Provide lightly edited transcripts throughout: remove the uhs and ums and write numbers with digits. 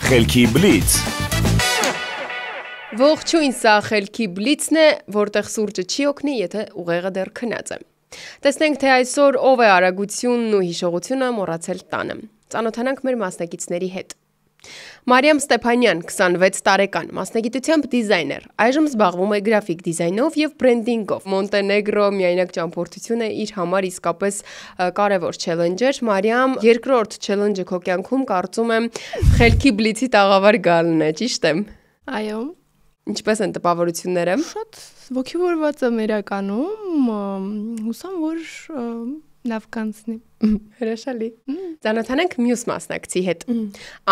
Խելքի բլից։ Ողջույն, սա խելքի բլիցն է, որտեղ սուրճը չի օգնի, եթե ուղեղը դեռ քնած է։ Տեսնենք, թե այսօր ով է արագությունն ու հիշողությունը մոռացել տանը։ Ծանոթանանք մեր մասնակիցների հետ։ Մարիամ Ստեփանյան, 26 տարեկան, մասնագիտությամբ դիզայներ, այժմ զբաղվում է գրաֆիկ դիզայնով և բրենդինգով։ Մոնտենեգրո միայնակ ճամփորդությունը իր համար իսկապես կարևոր չելենջ էր։ Մարիամ, երկրորդ չելենջը քո կյանքում կարծում եմ խելքի բլիցի տաղավար գալն է, ճիշտ եմ։ Այո։ Ինչպես են տպավորությունները։ Շատ ոգևորված եմ իրականում, հուսամ, որ լավ կանցնի։ Հրաշալի։ Ծանոթանանք մյուս մասնակցի հետ։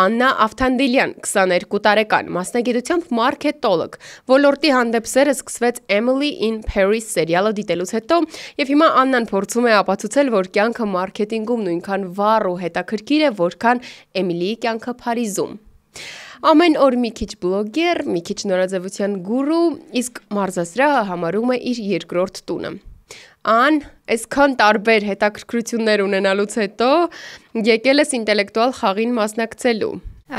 Աննա Ավթանդիլյան, 22 տարեկան, մասնագիտությամբ մարքետոլոգ։ Ոլորտի հանդեպ սերը սկսվեց Emily in Paris սերիալը դիտելուց հետո, եւ հիմա Աննան փորձում է ապացուցել, որ կյանքը մարքեթինգում նույնքան վառ ու հետաքրքիր է, որքան Էմիլիի կյանքը Փարիզում։ Ամեն օր մի քիչ բլոգեր, մի քիչ նորաձևության գուրու, իսկ մարզասրահը համարում է իր երկրորդ տունը։ Ան, այսքան տարբեր հետաքրքրություններ ունենալուց հետո եկել ես ինտելեկտուալ խաղին մասնակցելու։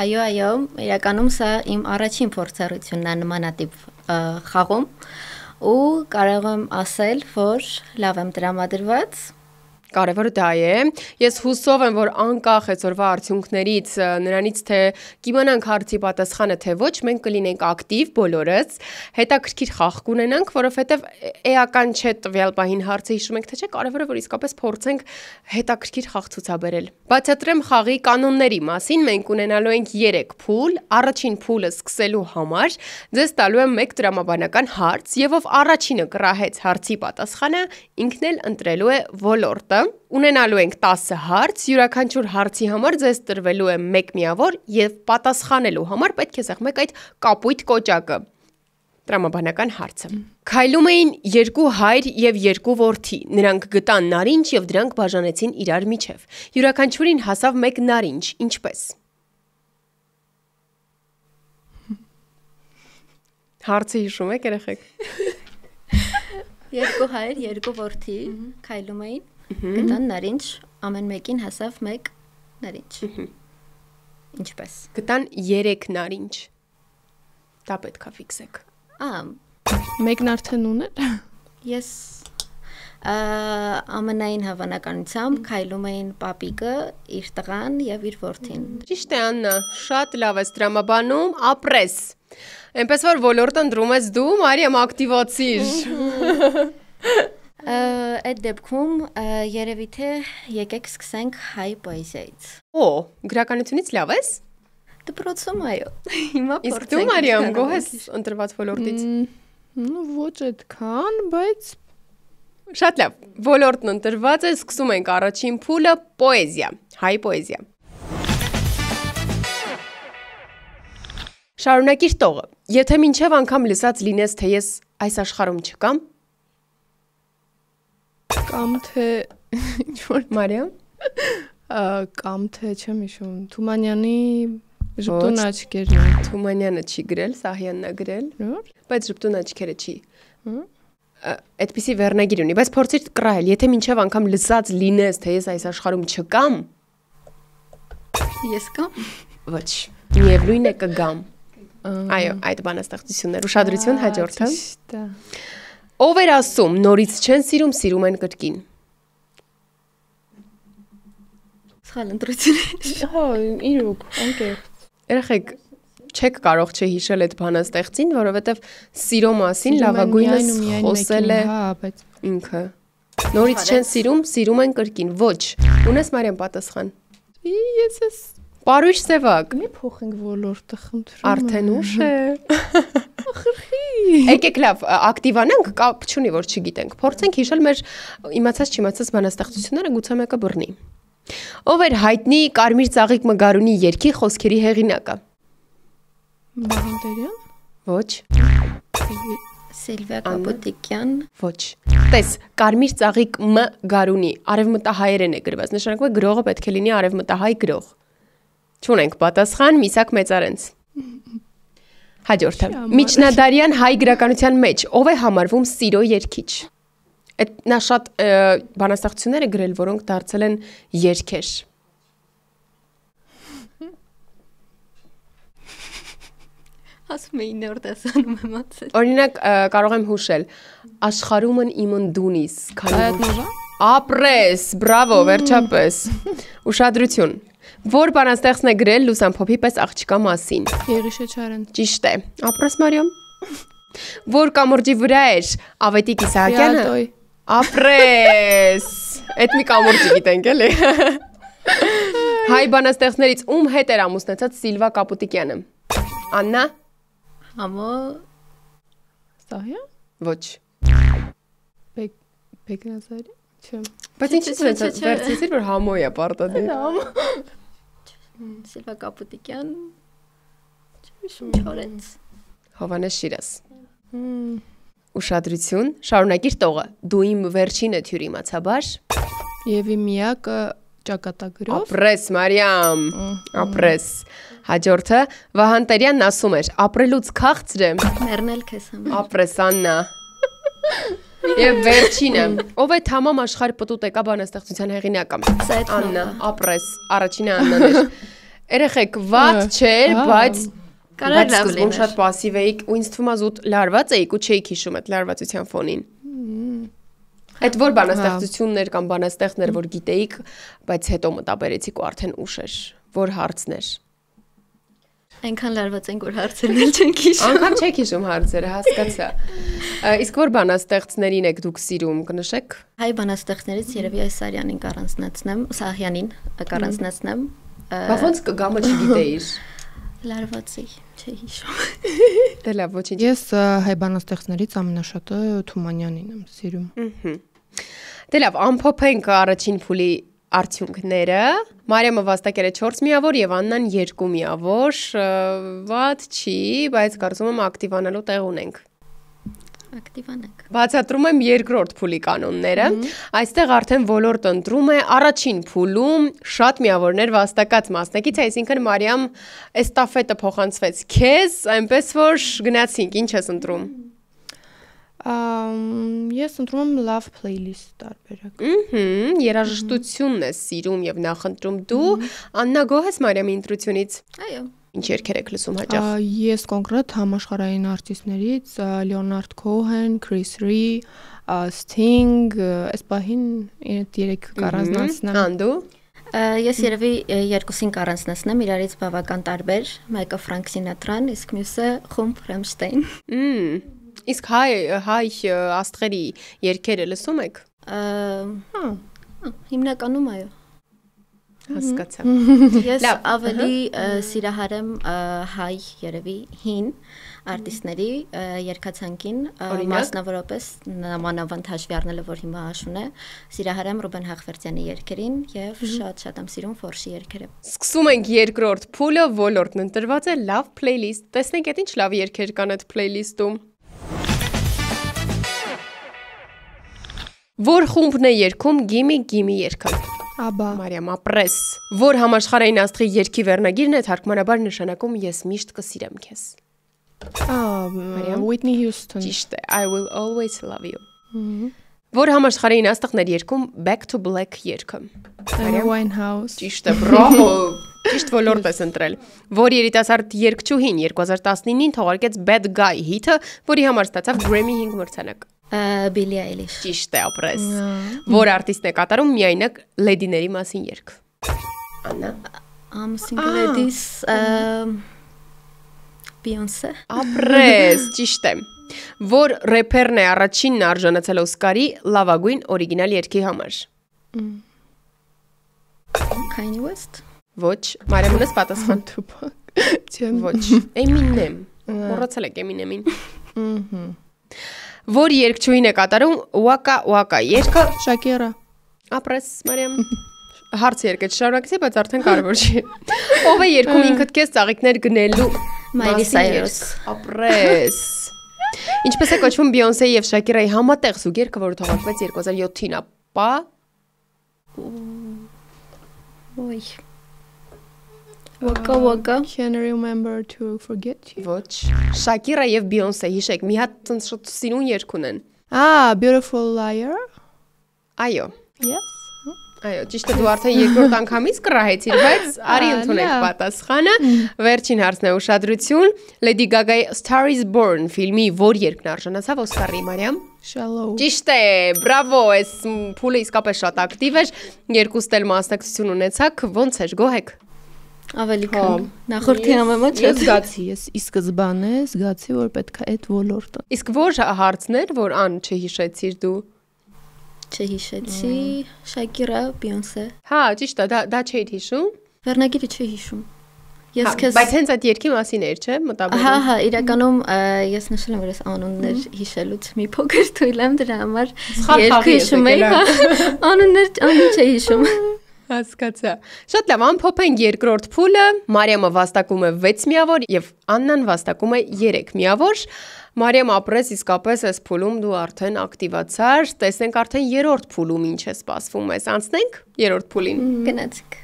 Այո, իրականում սա իմ առաջին փորձառությունն է նմանատիպ խաղում ու կարող եմ ասել, որ լավ եմ տրամադրված։ Կարևորը դա է։ Ես հուսով եմ, որ անկախ այսօրվա արդյունքներից, նրանից թե կիմանանք հարցի պատասխանը, թե ոչ, մենք կլինենք ակտիվ բոլորս, հետաքրքիր խաղ կունենանք, որովհետև էական չէ տվյալ պահին հարցը հիշում ենք, թե չէ, կարևորը որ իսկապես փորձենք հետաքրքիր խաղ ցուցաբերել։ Բացատրեմ խաղի կանոնների մասին, մենք ունենալու ենք 3 փուլ, առաջին փուլը սկսելու համար ձեզ տալու եմ 1 տրամաբանական հարց, եւ ով առաջինը կռահեց հարցի պատասխանը, ինքն էլ ընտրելու է ոլորտը։ Ունենալու ենք 10 հարց, յուրաքանչյուր հարցի համար ձեզ տրվելու է 1 միավոր եւ պատասխանելու համար պետք է սեղմեք այդ կապույտ կոճակը։ Տրամաբանական հարցը։ Քայլում էին 2 հայր եւ 2 որդի։ Նրանք գտան նարինջ եւ դրանք բաժանեցին իրար միջև։ Յուրաքանչյուրին հասավ 1 նարինջ, ինչպես։ Հարցը հիշում եք երեխեք։ 2 հայր, 2 որդի քայլում էին, գտան նարինջ, ամեն մեկին հասավ 1 նարինջ։ Ինչպես։ Գտան 3 նարինջ։ Դա պետք է ֆիքսեք։ Մեկն արդեն ուներ։ Ես ամենայն հավանականությամբ քայլում էին պապիկը, իր տղան եւ իր որդին։ Ճիշտ է, Աննա, շատ լավ ես տրամաբանում, ապրես։ Այնպես որ ոլորտը ընտրում ես դու, Մարիամ, ակտիվացիր։ Այդ դեպքում երևի թե եկեք սկսենք հայ պոեզիայից։ Օ, գրականությունից լավ ես։ Դպրոցում այո։ Հիմա Իսկ դու Մարիամ գոհ ես ընտրված ոլորտից։ Ոչ այդքան, բայց Շատ լավ։ Ոլորտն ընտրված է, սկսում ենք առաջին փուլը՝ պոեզիա, հայ պոեզիա։ Շարունակիր տողը։ Եթե մինչև անգամ լսած լինես, թե ես այս աշխարհում չկամ, կամ թե ինչ-որ Մարիամ, կամ թե չեմ հիշում, Թումանյանի ժպտուն աչքերն։ Թումանյանը չի գրել, Սահյանն է գրել, բայց ժպտուն աչքերը չի։ Այդպիսի վերնագիր ունի, բայց փորձիր կռահել, եթե մինչև անգամ լսած լինես, թե ես այս աշխարհում չկամ, ես կամ։ Ոչ, միևնույն է կգամ։ Այո, այդ բանաստեղծություններ, ուշադրություն հաջորդը։ Ով էր ասում, նորից չեն սիրում, սիրում են կրկին։ Սխալ ընտրություն։ Իրոք, անկեղծ։ Երեխեք, չեք կարող չհիշել այդ բանաստեղծին, որովհետև սիրո մասին լավագույնս խոսել է ինքը։ Նորից չեն սիրում, սիրում են կրկին։ Ոչ։ Ունես Մարիամ պատասխան։ Ես ես Պարույշ Սևակ։ Մի փոխենք ոլորտը, խնդրում եմ։ Արդեն ուշ է։ Ախրխի։ Եկեք լավ, ակտիվանանք, կապ չունի, որ չգիտենք։ Փորձենք հիշել մեր իմացած չիմացած բանաստեղծությունները, գուցե մեկը բռնի։ Ով էր հայտնի Կարմիր ծաղիկ մգարունի երգի խոսքերի հեղինակը։ Բաղանդերյան։ Ոչ։ Սիլվիա Կապուտիկյան։ Ոչ։ Տես, Կարմիր ծաղիկ մգարունի, արևմտահայերեն է գրված, նշանակում է գրողը պետք է լինի արևմտահայ գրող։ Չունենք պատասխան, Միսակ Մեծարենց։ Հաջորդը։ Միջնադարյան հայ գրականության մեջ ով է համարվում սիրո երգիչ։ Այդ նա շատ բանաստեղծություններ է գրել, որոնք դարձել են երգեր։ Ասում էի նոր տեսանում եմ ասել։ Օրինակ կարող եմ հուշել աշխարհումն իմ ընդունիս, քանի Այդ նորա։ ապրես, բրավո, վերջապես։ Ուշադրություն։ Որ բանաստեղծն է գրել լուսամփոփի պես աղջկա մասին։ Եղիշե Չարեն։ Ճիշտ է։ Ապրես Մարիամ։ Որ կամուրջի վրա էր Ավետիք Իսահակյանը։ Պիատոյ։ Ապրես։ Այդ մի կամուրջի գիտենք էլի։ Հայ բանաստեղծներից ում հետ էր ամուսնացած Սիլվա Կապուտիկյանը։ Աննա։ Համո Սահյա։ Ոչ։ Բեկնազարի։ Չէ։ Բայց ինչի՞ վերցեցիր որ համոյա պարտադի։ Սիլվա Կապուտիկյան Չորենց։ Հովանես Շիրաս։ Ուշադրություն, շարունակիր տողը։ Դու իմ վերջինը թյուր իմացաբար։ Եվ իմ միակը ճակատագրով։ Ապրես Մարիամ, ապրես։ Հաջորդը Վահան Տերյանն ասում էր. ապրելուց քաղցրը Մեռնել քեզ համար։ ապրես Աննա։ Եվ վերջինը, ով է թամամ աշխարհ պտուտ եկա բանաստեղծության հեղինակը։ Սայդ Աննա, ապրես, առաջինը Աննան էր։ Երեխեք, վատ չէր, բայց Կարար լավ սկզբում լիներ։ շատ պասիվ էիք ու ինձ թվում է զուտ լարված էիք ու չէիք հիշում այդ լարվածության ֆոնին։ Այդ որ բանաստեղծություններ կամ բանաստեղծներ որ գիտեիք, բայց հետո մտաբերեցիք ու արդեն ուշ էր, որ հարցներ։ Այնքան լարված ենք, որ հարցերն չենք հիշում։ Անկամ չեք հիշում հարցերը, հասկացա։ Իսկ որ բանաստեղծներին եք դուք սիրում, կնշեք։ Հայ բանաստեղծներից երևի այս Սարյանին կառանձնացնեմ, Սահյանին կառանձնացնեմ։ Բա ոնց կգամը չգիտեիր։ Լարվածի, չի հիշում։ Դե լավ, ոչինչ։ Ես հայ բանաստեղծներից ամենաշատը Թումանյանին եմ սիրում։ Դե լավ, ամփոփենք առաջին փուլի արդյունքները։ Մարիամը վաստակել է 4 միավոր եւ Աննան 2 միավոր։ Վատ չի, բայց կարծում եմ ակտիվանալու տեղ ունենք։ Ակտիվանանք։ Բացատրում եմ երկրորդ փուլի կանոնները։ Այստեղ արդեն ոլորտը ընտրում է առաջին փուլում շատ միավորներ վաստակած մասնակից, այսինքն Մարիամ էստաֆետը փոխանցվեց քեզ, այնպես որ գնացինք, ինչ ես ընտրում։ Ես ընտրում եմ լավ playlist տարբերակ։ Երաժշտությունն է սիրում եւ նախընտրում դու։ Աննա գոհ ես Մարիամի ընտրությունից։ Այո։ Ինչ երգեր եք լսում հաճախ։ Ես կոնկրետ համաշխարհային արտիստներից Leonard Cohen, Chris Rea, Sting, Espahին երեք կառանձնացնեմ։ Անդու։ Ես երևի երկուսին կառանձնացնեմ, իրարից բավական տարբեր, մեկը Frank Sinatra-ն, իսկ մյուսը Խումբ Rammstein։ Իսկ հայ աստղերի երգերը լսում եք։ Հիմնականում այո։ Հասկացա։ Ես ավելի սիրահարեմ հայ երևի հին արտիստների երգացանկին, մասնավորապես նամանավանդ հաշվի առնելով որ հիմա աշուն է, սիրահարեմ Ռուբեն Հախվերդյանի երգերին եւ շատ եմ սիրում Ֆորշի երգերը։ Սկսում ենք երկրորդ փուլը, ոլորտն ընտրված է լավ playlist։ Տեսնենք այդ ինչ լավ երգեր կան այդ playlist-ում։ Որ խումբն է երգում Gimme երգը։ Աբա Մարիամ ապրես։ Որ համաշխարհային աստղի երգի վերնագիրն է թարգմանաբար նշանակում ես միշտ կսիրեմ քեզ։ Whitney Houston։ Ճիշտ է, I will always love you։ Որ համաշխարհային աստղն էր երգում Back to Black երգը։ Amy Winehouse։ Ճիշտ է, բրավո։ Ճիշտ ոլորտ ես ընտրել։ Որ երիտասարդ երգչուհին 2019-ին թողարկեց Bad Guy հիթը, որի համար ստացավ Grammy 5 մրցանակ։ Billie Eilish։ Ճիշտ է, ապրես։ Որ արտիստն է կատարում միայնակ լեդիների մասին երգ։ Աննա։ Single ladies Beyoncé։ Ապրես, ճիշտ է։ Որ рэփերն է առաջինն արժանացել Օսկարի լավագույն օրիգինալ երգի համար։ Kanye West։ Ոչ, Մարիամունս պատասխան։ Չեմ։ Ոչ, Eminem։ Մոռացել եք Eminem-ին։ Որ երգչուհին է կատարում Waka Waka երգը։ Shakira։ Ապրես Մարիամ։ Հարց երկեց շարունակեցի, բայց արդեն կարևոր չի։ Ով է երգում ինքդ քեզ ծաղիկներ գնելու։ Miley Cyrus։ Ապրես։ Ինչպես է կոչվում Beyoncé եւ Shakira-ի համատեղ զուգերգը, որը թողարկվեց 2007-ին, ապա Ոյ։ Waka Waka։ Can remember to forget you։ Ոչ։ Shakira եւ Beyoncé հիշեք, մի հատ շատ սիրուն երգ ունեն։ Beautiful liar։ Այո։ Yes։ Այո, ճիշտ է, դու արդեն երկրորդ անգամից կռահեցիր, բայց արի ընդունենք պատասխանը։ Վերջին հարցն է ուշադրություն։ Lady Gaga-ի Star is Born ֆիլմի որ երկն արժանացավ Օսկարի, Մարիամ։ Shallow։ Ճիշտ է, բրավո, այս փուլը իսկապես շատ ակտիվ էր, երկուստ էլ մասնակցություն ունեցաք, ոնց էր, գոհ եք։ Ավելի քան նախորդի համեմատ Ես զգացի, ես ի սկզբանե զգացի, որ պետք է այդ ոլորտը։ Իսկ որ հարցներ, որ ան չհիշեցիր դու։ Չհիշեցի, Շակիրա, Բիոնսե։ Հա, ճիշտ է, դա չէի հիշում։ Վերնագիրը չի հիշում։ Ես քեզ Բայց հենց այդ երկի մասին էր, չէ՞, մտաբերում։ Հա, իրականում ես նշել եմ, որ ես անուններ հիշելուց մի փոքր թույլ եմ, դրա համար երկու հիշում էի, անուններ չի հիշում։ Հասկացա։ Շատ լավ, ամփոփենք երկրորդ փուլը։ Մարիամը վաստակում է 6 միավոր եւ Աննան վաստակում է 3 միավոր։ Մարիամ ապրես իսկապես այս փուլում դու արդեն ակտիվացար։ Տեսնենք արդեն երրորդ փուլում ինչ է սպասվում մեզ։ Անցնենք երրորդ փուլին։ Գնացինք։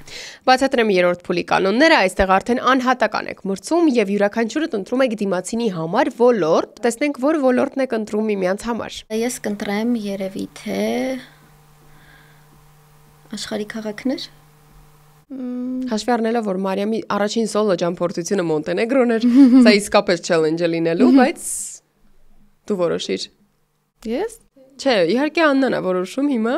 Բացատրեմ երրորդ փուլի կանոնները, այստեղ արդեն անհատական եք մրցում եւ յուրաքանչյուրը ընտրում եք դիմացինի համար ոլորտ։ Տեսնենք որ ոլորտն եք ընտրում միմյանց համար։ Ես կընտրեմ երևի թե աշխարհի քաղաքներ։ Հաշվի առնելով, որ Մարիամի առաջին սոլո ճամփորդությունը Մոնտենեգրոն էր, սա իսկապես չելենջը լինելու, բայց դու որոշիր։ Ես։ Չէ, իհարկե Աննան է որոշում հիմա։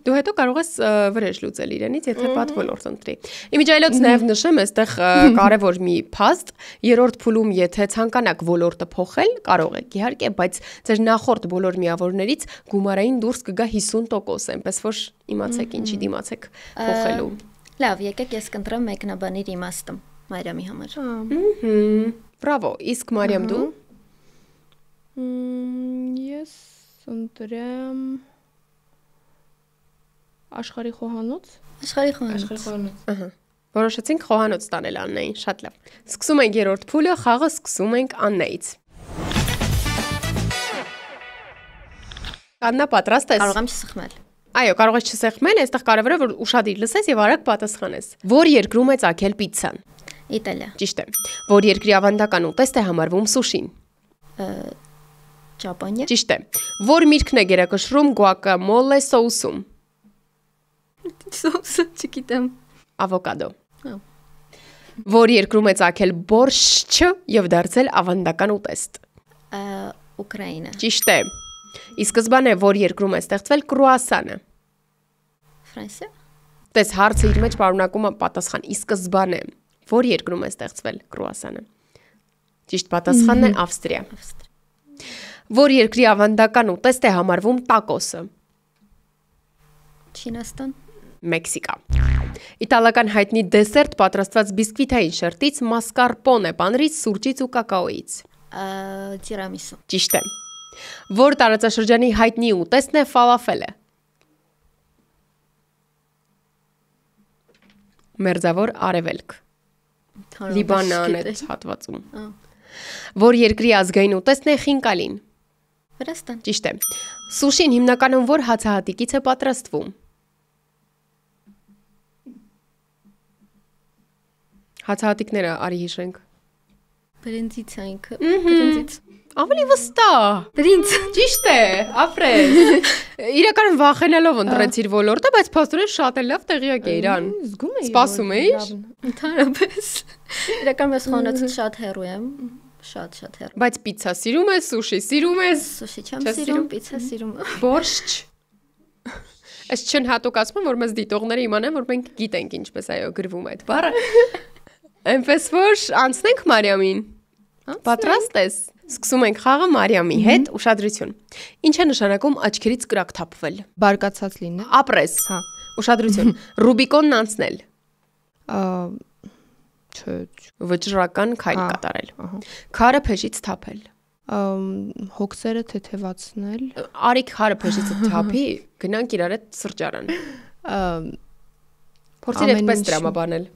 Դու հետո կարող ես վրեժ լուծել իրենից, եթե պատվո ոլորտ ընտրի։ Իմիջայլոց նաև նշեմ, այստեղ կարևոր մի փաստ, երրորդ փուլում եթե ցանկանաք ոլորտը փոխել, կարող եք իհարկե, բայց ձեր նախորդ բոլոր միավորներից գումարային դուրս կգա 50%, այնպես որ իմացեք ինչի դիմացեք փոխելու։ Լավ, եկեք ես կընտրեմ մեկնաբանիր իմաստը Մարիամի համար։ Բրավո, իսկ Մարիամ դու։ Ես ընտրեմ աշխարհի խոհանոց։ Աշխարհի խոհանոց։ Ահա։ Որոշեցինք խոհանոց տանել Աննային, շատ լավ։ Սկսում ենք երրորդ փուլը, խաղը սկսում ենք Աննայից։ Աննա պատրաստ ես։ Կարող եմ չսխմել։ Այո, կարող ես չսեղմել, այստեղ կարևոր է որ ուշադիր լսես եւ արագ պատասխանես։ Որ երկրում է ծագել պիցցան։ Իտալիա։ Ճիշտ է։ Որ երկրի ավանդական ուտեստ է համարվում սուշին։ Ճապոնիա։ Ճիշտ է։ Որ միրգն է գերակշռում guacamole սոուսում։ Սոուսը չգիտեմ։ Ավոկադո։ Որ երկրում է ծագել բորշչը եւ դարձել ավանդական ուտեստ։ Ուկրաինա։ Ճիշտ է։ Ի սկզբանե որ երկրում է ստեղծվել կրուասանը։ Ֆրանսիա։ Տես հարցը իր մեջ պարունակում է պատասխան ի սկզբանե որ երկրում է ստեղծվել կրուասանը։ Ճիշտ պատասխանն է Ավստրիա։ Որ երկրի ավանդական ուտեստ է համարվում տակոսը։ Չինաստան։ Մեքսիկա։ Իտալական հայտնի դեսերտ պատրաստված բիսկվիթային շերտից մասկարպոնե պանրից, սուրճից ու կակաոից։ Տիրամիսու։ Ճիշտ է։ Որ տարածաշրջանի հայտնի ուտեստն է ֆալաֆելը։ Մերձավոր արևելք։ Լիբանան է հատվածում։ Որ երկրի ազգային ուտեստն է խինկալին։ Վրաստան։ Ճիշտ է։ Սուշին հիմնականում որ հացահատիկից է պատրաստվում։ Հացահատիկները արի հիշենք։ Բրինձից այնքը։ Բրինձից։ Ավելի վստահ։ Բրինձ։ Ճիշտ է, ապրես։ Իրականում վախենալով ընտրեցիր ոլորտը, բայց փաստորեն շատ է լավ տեղյակ է իրան։ Զգում էի։ Սպասում էիր։ Ընդհանրապես։ Իրականում ես խոհանոցից շատ հեռու եմ։ Շատ հեռու։ Բայց պիցցա սիրում ես, սուշի սիրում ես։ Սուշի չեմ սիրում, պիցցա սիրում եմ։ Բորշչ։ Այս չեն հատուկ ասում, որ մեզ դիտողները իմանան, որ մենք գիտենք ինչպես այո գրվում այդ բառը։ Այնպես որ անցնենք Մարիամին։ Պատրաստ ես։ Սկսում ենք խաղը Մարիամի հետ, ուշադրություն։ Ինչ է նշանակում աչքերից կրակ թափվել։ Բարկացած լինել։ Ապրես։ Հա։ Ուշադրություն։ Ռուբիկոնն անցնել։ Չէ։ Վճռական քայլ Հա, կատարել։ ահա։ Քարը փեշից թափել։ Հոգսերը թեթևացնել։ Արի քարը փեշից թափի, գնանք իրար հետ սրճարան։ Փորձիր այդպես տրամաբանել։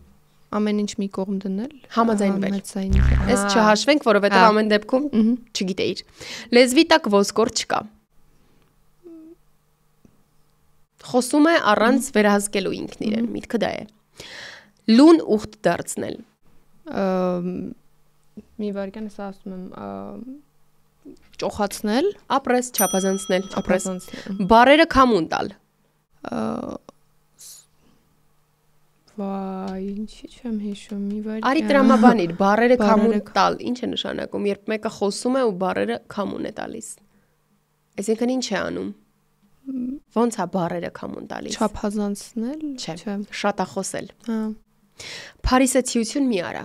Ամեն ինչ մի կողմ դնել։ Համաձայնվել։ Համաձայնվել։ Այս չհաշվենք, որովհետև ամեն դեպքում չգիտեիր։ Լեզվի տակ ոսկոր չկա։ Խոսում է առանց վերահսկելու ինքն իրեն, միտքը դա է։ Լուն ուխտ դարձնել։ Մի վարքան էս ասում եմ ճոխացնել, Ապրես, չափազանցնել, ապրես։ ճոխացնել։ Բարերը քամուն տալ։ Վայ, ինչի՞ չեմ հիշում, մի վայր։ Արի տրամաբանիր, բառերը կամուն տալ, ինչ է նշանակում, երբ մեկը խոսում է ու բառերը կամուն է տալիս։ Այսինքն ինչ է անում։ Ոնց է բառերը կամուն տալիս։ Չափազանցնել, չէ, շատախոսել։ Հա։ Փարիսեցիություն մի արա։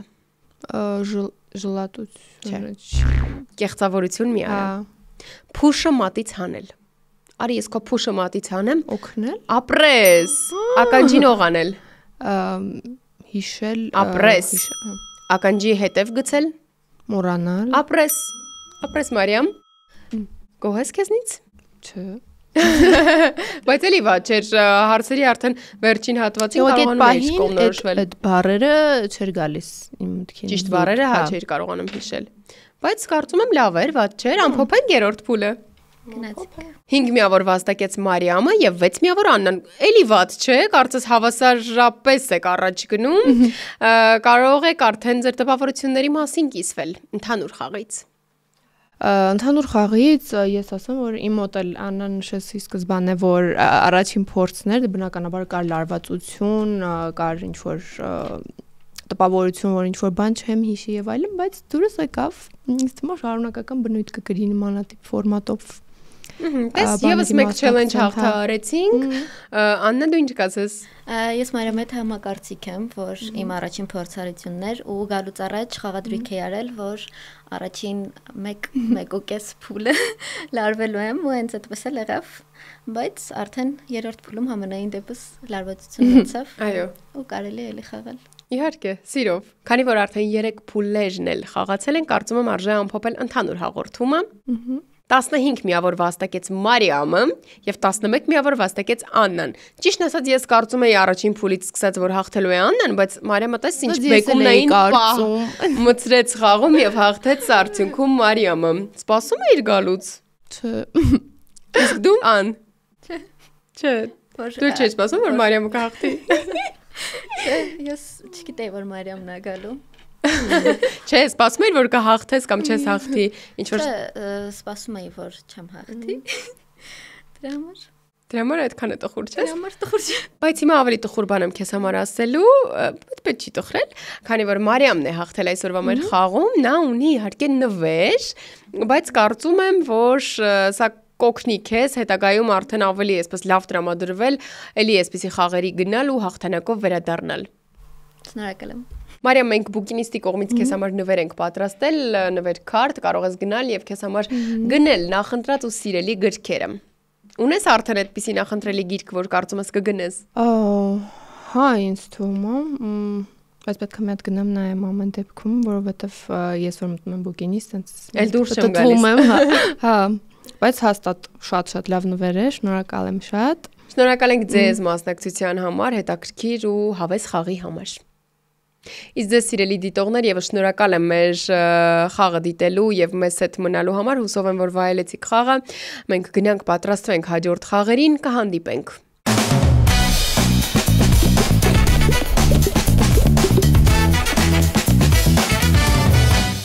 Ժլատություն։ Կեղծավորություն մի արա։ Հա։ Փուշը մատից հանել։ Արի ես քո փուշը մատից հանեմ, օգնել, ապրես, ականջին օղանել, հիշել, ապրես, ականջի հետև գցել, մոռանալ, ապրես Մարիամ, գոհես քեզնից, չէ, բայց էլի վատ չէր, հարցերի արդեն վերջին հատվածին կարողանում էիր կողմնորոշվել, այդ բառերը չէր գալիս իմ մտքին, ճիշտ բառերը հա չէր կարողանում հիշել, բայց կարծում եմ լավ էր, վատ չէր, ամփոփենք երրորդ փուլը։ Գնացիք։ 5 միավոր վաստակեց Մարիամը եւ 6 միավոր Աննան։ Էլի վատ չէ, կարծես հավասարապես եք առաջ գնում։ Կարող եք արդեն ձեր տպավորությունների մասին կիսվել ընդհանուր խաղից։ Ընդհանուր խաղից ես ասեմ, որ իմ մոտ էլ Աննան նշեց սկզբանե, որ առաջին փորձն էր, բնականաբար կար լարվածություն, կար ինչ-որ տպավորություն, որ ինչ-որ բան չեմ հիշի եւ այլն, բայց դուրս եկավ, ինձ թվում է շարունակական բնույթ կգրի նմանատիպ ֆորմատով։ Տես եւս մեկ challenge հաղթահարեցինք։ Աննա դու ինչ կասես։ Ես Մարիամի հետ համակարծիք եմ, որ իմ առաջին փորձառությունն էր ու գալուց առաջ խաղադրույք էի արել, որ առաջին 1.5 փուլը լարվելու եմ ու հենց այդպես էլ եղավ, բայց արդեն երրորդ փուլում համենայն դեպս լարվածություն ունեցավ։ Այո։ Ու կարելի է էլի խաղալ։ Իհարկե, սիրով։ Քանի որ արդեն 3 փուլերն էլ խաղացել են, կարծում եմ արժե ամփոփել ընդհանուր հաղորդումը։ 15 միավոր վաստակեց Մարիամը եւ 11 միավոր վաստակեց Աննան։ Ճիշտ ասած ես կարծում էի առաջին փուլից սկսած որ հաղթելու է Աննան, բայց Մարիամը տես ինչ բեկումնային կարծում մցրեց խաղում եւ հաղթեց արդյունքում Մարիամը։ Սպասում էիր գալուց։ Չէ։ Իսկ դու Ան։ Չէ։ Դու չես սպասում որ Մարիամը կհաղթի։ Ես չգիտեի որ Մարիամն է գալու։ Չէ, սպասում էի որ կհաղթես կամ չես հաղթի, ինչ որ սպասում էի որ չեմ հաղթի։ Դրա համար այդքան է տխուր, չէ՞։ Դրա համար տխուր չէ։ Բայց հիմա ավելի տխուր բան եմ քեզ համար ասելու, պետք չի տխրել, քանի որ Մարիամն է հաղթել այսօրվա մեր խաղում, նա ունի իհարկե նվեր, բայց կարծում եմ որ սա կօգնի քեզ հետագայում արդեն ավելի այսպես լավ տրամադրվել, էլի այսպեսի խաղերի գնալ ու հաղթանակով վերադառնալ։ Շնորհակալ եմ։ Մարիամ, մենք բուկինիստի կողմից քեզ համար նվեր ենք պատրաստել, նվեր քարտ, կարող ես գնալ եւ քեզ համար գնել նախընտրած ու սիրելի գրքերը։ Ունես արդեն այդպիսի նախընտրելի գիրք, որ կարծում ես կգնես։ Հա, ինձ թվում է, բայց պետք է մի հատ գնամ նայեմ ամեն դեպքում, որովհետեւ ես որ մտնում եմ բուկինիստ, այլ դուրս չեմ գալիս։ Հա, բայց հաստատ շատ լավ նվեր է, շնորհակալ եմ շատ։ Շնորհակալ ենք ձեզ մասնակցության համար, հետաքրքիր ու հավես խաղի համար։ Իսկ ձեզ սիրելի դիտողներ եւս շնորհակալ եմ մեր խաղը դիտելու եւ մեզ հետ մնալու համար, հուսով եմ որ վայելեցիք խաղը։ Մենք գնանք պատրաստվենք հաջորդ խաղերին, կհանդիպենք։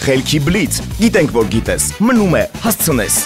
Խելքի բլից, գիտենք որ գիտես, մնում է հասցնես։